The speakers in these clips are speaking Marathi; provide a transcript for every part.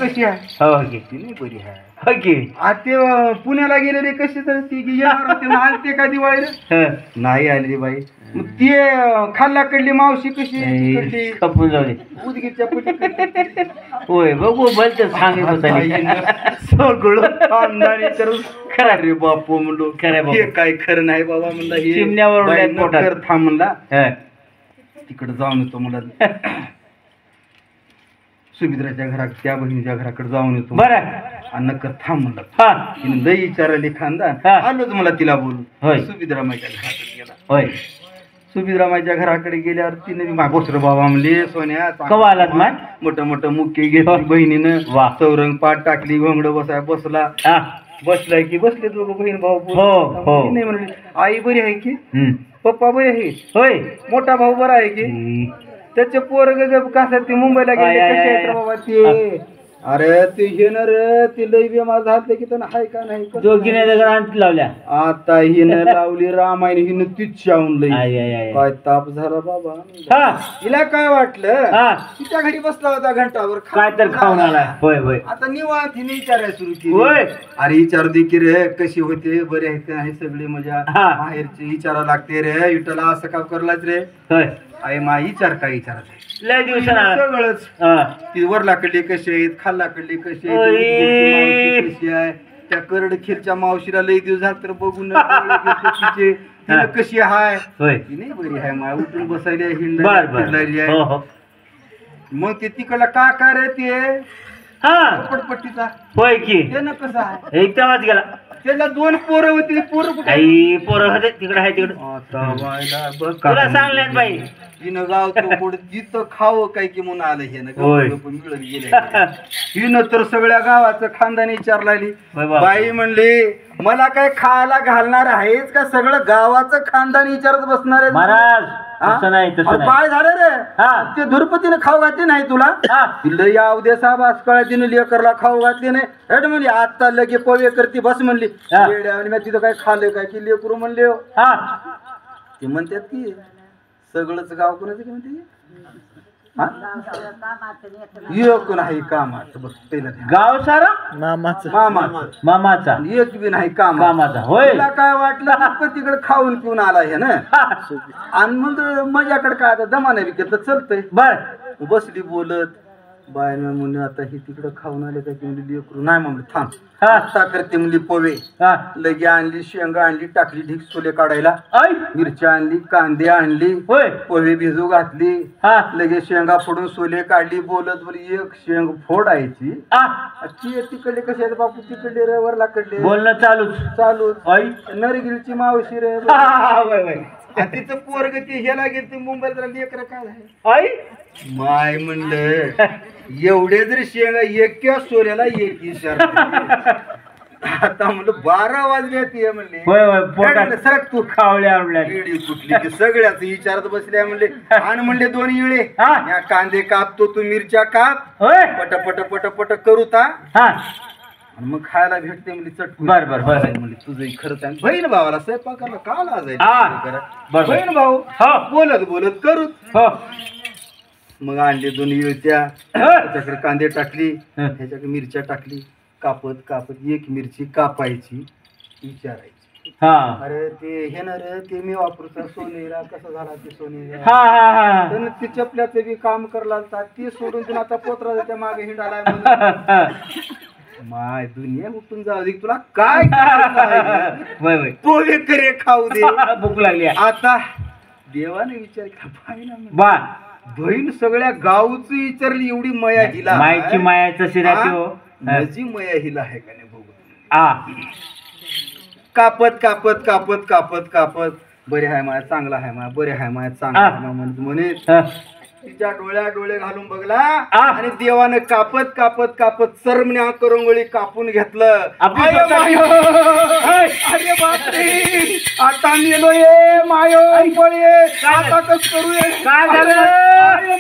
कशी आहे? हो की ती नाही बरी आहे. हो की ते पुण्याला गेलेले कसे तर ती येणार होते ना, आलते का दिवाळीला? नाही आली रे बाई. मग ते खाल्लाकडली मावशी कशी तिकडली खपून जाऊ दे. उदगीरच्या पलीकडली. होय बघू भलते सांगितलं सगळं खानदानी करून खरा रे बापू म्हणलो. खरं हे काय खरं नाही बाबा म्हणला. हे चिमण्यावर बाई उड्या पोटात. नकर थांब म्हणला. हं. तिकडे जाऊन येतो म्हणला. सुमित्राच्या घरात त्या बहिणीच्या घराकडे जाऊन येतो बरं आणि नकर थांब म्हणला. हा तिने लई विचारली खानदान. हा. आलोच मला तिला बोलून. होय. सुभिद्रामाच्या घराकडे गेला. होय सुभिद्रामाच्या घराकडे गेल्यावर तिने बसर बाबा म्हणले सोन्या कवा आलात माय? मोठं मोठं मुख्य घेतली बहिणीनं. वा. चौरंग पाठ टाकली घोंगड बसाय बसला. हा बसलाय की बसले दोघं बहीण भाऊ. हो, हो. नाही म्हणले आई बरी आहे की हं. पप्पा बरे आहे होय मोठा भाऊ बरा आहे की त्याचे पोरग कसं ते मुंबईला गेले आय, आय, कसे आहेत आय. रे बाबा ते. अरे ते हे ना रे ते लई बेमार झाले की त्यांना हाय का नाही का? दोघीने दगड आणत लावल्या. आता हिनं लावली रामायण हिनं तीच शावून लई. I, I, I. काय ताप झाला बाबा. हा हिला काय वाटलं हा तिच्या घरी बसला होता घंटावर काय तर खाऊन आलाय. होय होय आता निवांत हिने विचारायला सुरू केली. होय. अरे विचारू दे की रे कशी होते बरे आहेत का? हे सगळे मजा हा. बाहेरचे विचारा लागते रे. विठ्ठला असं का करलाच रे? होय आई मा विचार काय विचारायचं लय दिवसानं सगळंच. हा. ती वरलाकडली कशी आहेत खाल्लाकडली कशी आहेत ओय. उदगीरची मावशी कशी आहे त्या करडखेरच्या मावशीला लई दिवस झाले तर बघून तिचे तिनं कशी हाय होय ती नाही बरी आहे मा उठून बसायला बर बर हिंडलेली हो आहे. हो मग ते तिकडला काका रे ते हा पटपट्टीचा होय की ते ना कसं आहे एकदमच गेला. त्याला 2 पोरं होती. पोरं कुठे? आई पोरं होते तिकडे आहे तिकडे. आता बायला बघ तुला सांगल्यात बाई. हिनं गाव पुढे जिथं खावं काय की म्हणून आलं हे ना होय. मिळत गेले. हिनं तर सगळ्या गावाचं खानदानी विचारलाली. होय बाप. बाई म्हणली मला काय खायला घालणार आहेच का? सगळं गावाचं खानदानी विचारत बसणार आहे महाराज हा? तसं नाही तसं अहो, नाही. काय झालं रे? हा. ते धुरपतीने खाऊ घातली नाही तुला? हा. लय अवधे साहेब आजकाळ तिने लेकरला खाऊ घातली नाही. हेड म्हणली आता लगे पवे करती बस म्हणली. हा. वेड्यावानी मी तिथं काय खाल्लं काय की लेकरू म्हणले हो. हा ते म्हणतात की सगळंच गाव कोणाचं की म्हणते हा? एक नाही कामाचं बघ पहिलं ध्यान. गाव सारा मामाचं मामाचा एक बी नाही कामाचा. होय. तुला काय वाटलं तिकडे खाऊन पिऊन आला हे ना. आणि मग माझ्याकडे काय आता दमा नाही विकत चलतंय. बर बसली बोलत बाय म्हणून आता ही तिकडं खाऊन आले काय की म्हणली लेकरू नाही म्हणली थांब हा. आता करते म्हणली पोवे. हा लगे आणली शेंगा आणली टाकली ढीक सोले काढायला. ऐ मिरच्या आणली कांदे आणली होय पोहे भिजू घातली. हा लगे शेंगा फोडून सोले काढली. बोलत बोली एक शेंग फोडायची. आ ती तिकडले कसे आहेत बापू तिकडले रे वरला कडले बोलणं चालूच. चालू ऐ नरगिरीची मावशी रे. होय होय आणि तिचं पोरग ते ह्याला गेलं मुंबईला लेकर काय आहे ऐ माय म्हणलं एवढे जरी शेंगा एका सोऱ्याला एक विचार. आता म्हणलं 12 वाजले ते म्हणले होय होय पोटात सरक तू खावल्या आवडल्या. इडी कुठली की सगळ्याच विचारत बसल्या म्हणले. आणि म्हणले 2 इळे हा. या कांदे कापतो तू मिरच्या काप होय पट पट पट पट करू ता हा आणि मग खायला भेटते म्हणजे चटकून. बर बर होय होय म्हणजे तुझं खरंच आहे बहीण भावाला स्वयंपाकाला का हा. लाजायचं? बर. बहीण भाऊ हो बोलत बोलत करू. हो मग आणले 2 इळत्या त्याच्याकडे कांदे टाकली ह्याच्याकडे मिरच्या टाकली. कापत कापत एक मिरची कापायची विचारायची. हा अरे ते हे ना रे ते मी वापरतो सोनेरा कसा झाला ते सोनेरा. हा हा हा त्यानं ते चपल्याचं बी काम करला ते सोडून तिने आता पोत्रा त्या मागे हिंडाला. माय दुनिया उठून जाऊ दे तुला काय होय होय पोहे करे खाऊ दे. भूक लागली. आता देवाने विचार केला बा बहीण सगळ्या गावची विचारली एवढी मया हिला मायची मायाचा शिरा त्यो. माझी मया हिला आहे का नाही बघू. आ कापत कापत कापत कापत कापत बरे हाय माया चांगला आहे माया बरे हाय माया चांगला आहे म्हणे तिच्या डोळे घालून बघला आणि देवानं कापत कापत कापत सरमण्या करंगोळी कापून घेतलं. अरे बापरे आता मेलो ये मायो आता कस करू काय झालं?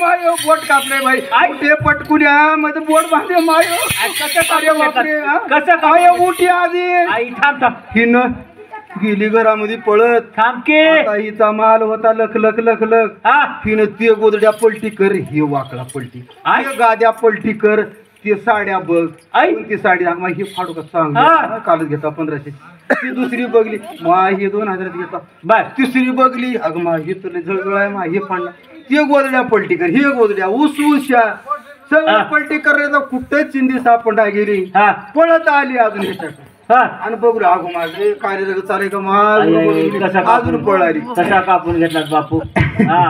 मायो बोट कापले भाई ते पटकुल्या मध्ये बोट बांधले मायो. अरे बापरे कसं काय उठी आधी आई थांब थांब हिनं गेली घरामध्ये पळत. थांब के आता हिचा माल होता लख लख लख लख. हा हिनं ते गोदड्या पलटी कर हे वाकडा पलटी गाद्या पलटी कर ती साड्या बघ आई. ती साडी मग ही फाडू का सांग हा. कालच घेता 1500. ती दुसरी बघली मा ही 2000 घेता. बर तिसरी बघली अगं मा ही तुला जळजळ आहे मा हे फाडला. ती गोदड्या पलटी कर ही गोदड्या उशा सगळं हा. पलटी करायला कुठं चिंदी सापडा गेली हा पळत आली अजून ह्याच्याकडे हा आणि बघू अगो माझे कार्य चालेल का अरे, कसा मा अजून पळाली कसा कापून घेतलात बापू हा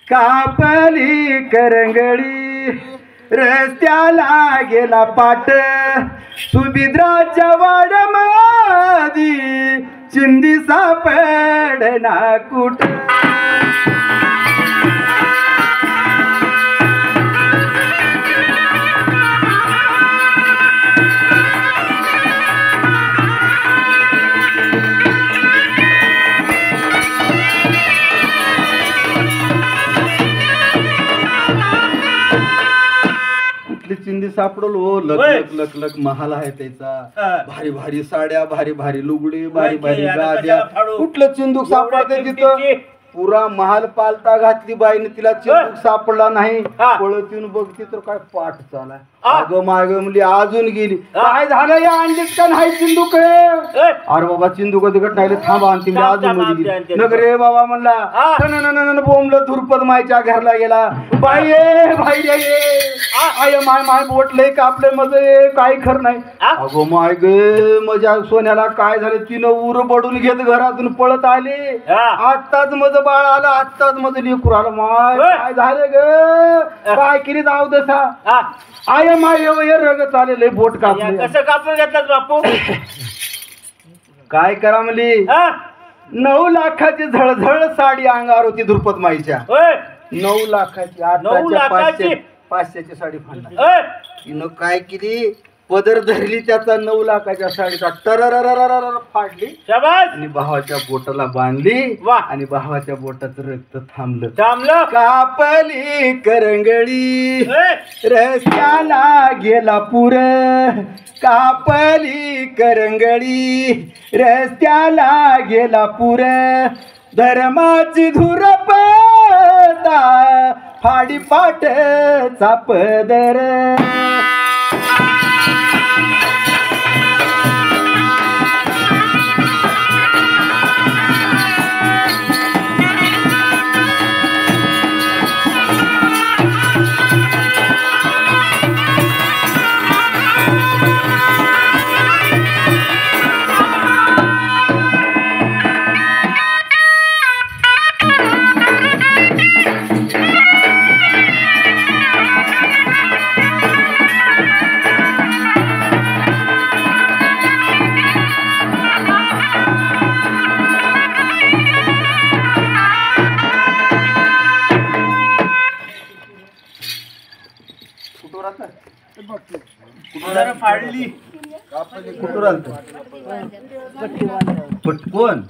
कापली करंगळी रस्त्याला गेला पाट सुभिद्राच्या वाडमादी चिंदी सापडना कुठ. चिंदी सापडलो लक होय. लक लक लक महाल आहे त्याचा हा. भारी भारी साड्या भारी भारी लुगडी भारी होय, भारी आता गाद्या कशाला फाडू? कुठलं चिंदूक सापडते एवढ्या तिथं किमतीची? पुरा महाल पालता घातली बाईने तिला चिंदूक सापडला नाही हा. पळत येऊन बघते तर काय पाठ चालाय हा. अगं माग म्हणली अजून गेली हा. काय झालं या अंडीत का नाही चिंदूक ए, अरे बाबा चिंदूक तिकट नाही थांबा आणि तिला थांब, अजून थांब, मध्ये आमच्या- गेली नगरे बाबा म्हणला हा. बोंबलं धुरपद मायच्या घरला गेला बाई ये भाई रे ये आय माय माय बोट लय कापले मजे काय खर नाही हा. अगो माय ग माझ्या सोन्याला काय झालं तिनं उर बडून घेत घरातून पळत आली हा. आत्ताच माझं बाळ आलं आत्ताच माझं लेकरू आलं माय होय. काय झालं ग काय केली जाऊ दसा हा. आय माय हे रग चालेल बोट या, कापले कसं कापून घेतलात बापू काय करा म्हणली हा 9 लाखाची झळझळ साडी अंगावर होती धुरपत माईच्या होय 9 लाखाची 9 लाखाची? 500ची साडी फाडली ए, तिनं काय केली पदर धरली त्याचा 9 लाखाच्या साडीचा टररररररर फाडली शाबास आणि भावाच्या बोटाला बांधली वाह. आणि भावाच्या बोटाचं रक्त थांबलं थांबलं कापली करंगळी ए, रस्त्याला गेला पुर कापली करंगळी रस्त्याला गेला पुर धर्माची धुरपता फाडी पाट चापदर जरा फाडली कुठून आलतो पटकोन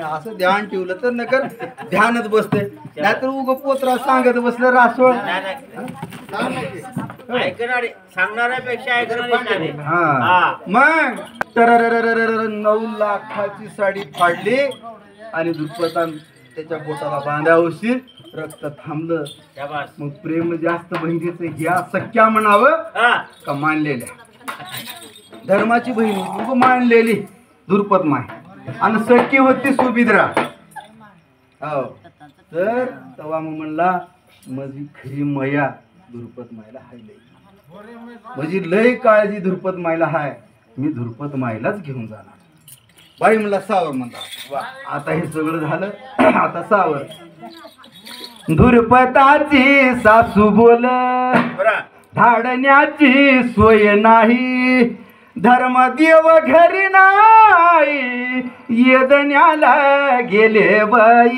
असं ध्यान ठेवलं तर नकर ध्यानच बसते नाहीतर उग पोत्रा सांगत बसलं रासोळ ऐकणारे सांगणाऱ्यापेक्षा ऐकणारे हा मग तर 9 लाखाची साडी फाडली आणि दुर्पतान त्याच्या पोटाला बांधा उशीर रक्त थांबलं शाबास मग प्रेम जास्त बहिणीचं ह्या सख्या म्हणावं हा का मानलेल्या धर्माची बहीण होती मानलेली दुर्पत माय आणि सख्खी होती सुभिद्रा हो तर तेव्हा मग म्हणला माझी खरी मया दुर्पत मायला हाय लय माझी लय काळजी दुर्पत मायला हाय मी दुर्पत मायलाच घेऊन जाणार बाई म्हणला सावर म्हणला वा आता हे सगळं झालं आता सावर दुर्पताची सासू बोल बरा धाडण्याची सोय नाही धर्मदेव घरी नाही येदण्याला गेले बाई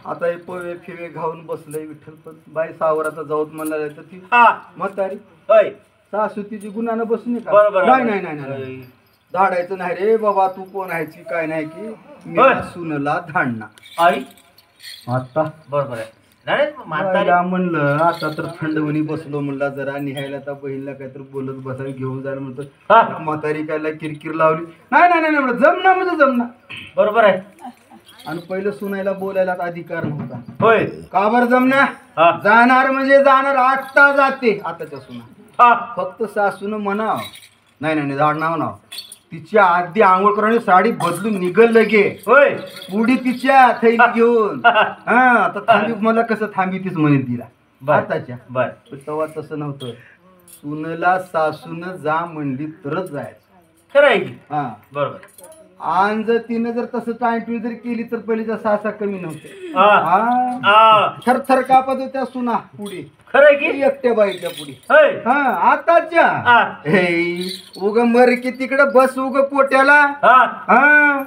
आता हे पोहे फिवे घाऊन बसलंय विठ्ठल पण बाई सावराचा जाऊत म्हणणार आहे तर ती हा म्हातारी होय सासू तिची गुन्हानं बसून आहे बरोबर का? आहे. नाही नाही नाही नाही धाडायचं नाही रे बाबा, तू कोण आहे की काय नाही की मी होय. सुनला धाडणार आई आता बरोबर आहे. नाही म्हातारी बाईला म्हणलं आता तर थंडवणी बसलो म्हणला जरा निहायला तर बहिणीला काहीतरी बोलत बसायला घेऊन जायला म्हणतो हा. म्हातारी कायला किरकिर लावली. नाही नाही नाही म्हणलं जमना म्हणजे जमना. बरोबर आहे. आणि पहिलं सुनायला बोलायला अधिकार नव्हता. होय. का बरं जमना? हा. जाणार म्हणजे जाणार, आत्ता जाते आताच्या सुना. हा. फक्त सासून म्हणाव नाही नाही नाही झाड नाव नाव तिच्या आधी आंघोळ करून आणि साडी बदलून निघल लगे होय. पुढी तिच्या थैली घेऊन हा आता थांबी मला कसं थांबी तीच म्हणेल तिला बर. आताच्या. बर. पण तेव्हा तसं नव्हतं. सुनला सासून जा म्हणली तरच जायचं. खरं आहे की. हा बरोबर. आणि जर तिनं जर तसं टाळटूळ जर केली तर पहिलीचा सासा कमी नव्हते. हा. हा हा. थरथर कापत होत्या सुना पुढे खरं आहे की. एकट्या बाईच्या पुढे. होय. हा आताच्या हा. हे उग मर की तिकडं बस उग पोट्याला हा. हा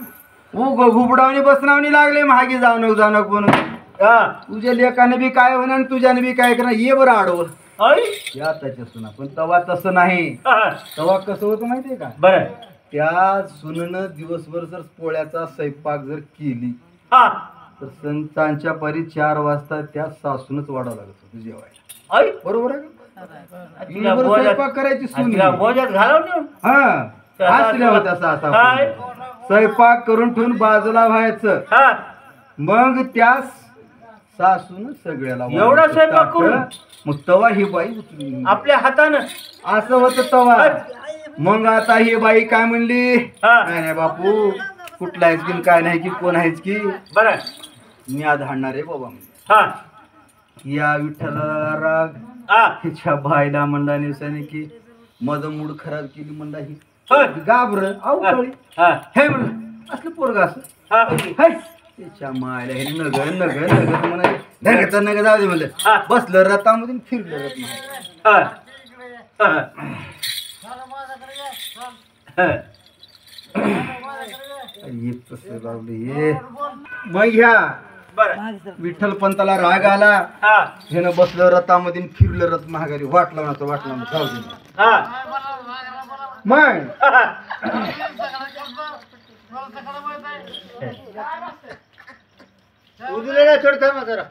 उग घुबडावणी बसनावणी लागले महागे जाऊ नको म्हणून. हा. तुझ्या लेकाने बी काय होणार आणि तुझ्याने बी काय करणार ये बरं आडवं. आई. या आताच्या सुना. पण तवा तसं नाही. हा. तवा कसं होतं माहितीये का? बरं. त्या सुननं दिवसभर जर पोळ्याचा स्वयंपाक जर केली हा. तर संतांच्या परी 4 वाजता त्या सासूनच वाढावं लागत होतं जेवायला. आई. बरोबर आहे का? तिला दिवसभर बोजात- स्वयंपाक करायची सुनी. तिला बोजात घालवून हा असल्या होत्या सासा. काय? स्वयंपाक करून ठेवून बाजूला व्हायचं. हा. मग त्या सासून सगळ्याला एवढा वाढायचं स्वयंपाक ताट. करून? मग तवा ही बाई उचलून आपल्या हातानं. असं होतं तवा. मग आता ही बाई काय म्हणली? हा. नाही नाही बापू कुठला आहेस की काय नाही की कोण आहेस की बरं. मी आज हाणणार आहे बाबा. हा. या विठ्ठलाला राग हा. हिच्या बाईला म्हणला निवसाने की माझं मूड खराब केली म्हणला ही होय. घाबर अवकाळी हा. हे म्हणलं असलं पोरग असं हा. हाय त्याच्या मायला हे नगर म्हणाले नगर जाऊ दे म्हणलं. हा. बसलं रथामधून फिरलं रथ नाही. हा. हा. हा. हे तसं लावलं हे. मग ह्या बरं. विठ्ठल पंताला राग आला. हा. ह्यानं बसलं रथामध्ये फिरलं रथ महागारी वाटला ना जाऊ दे. हा. मग उजलेला छोड थांबा जरा.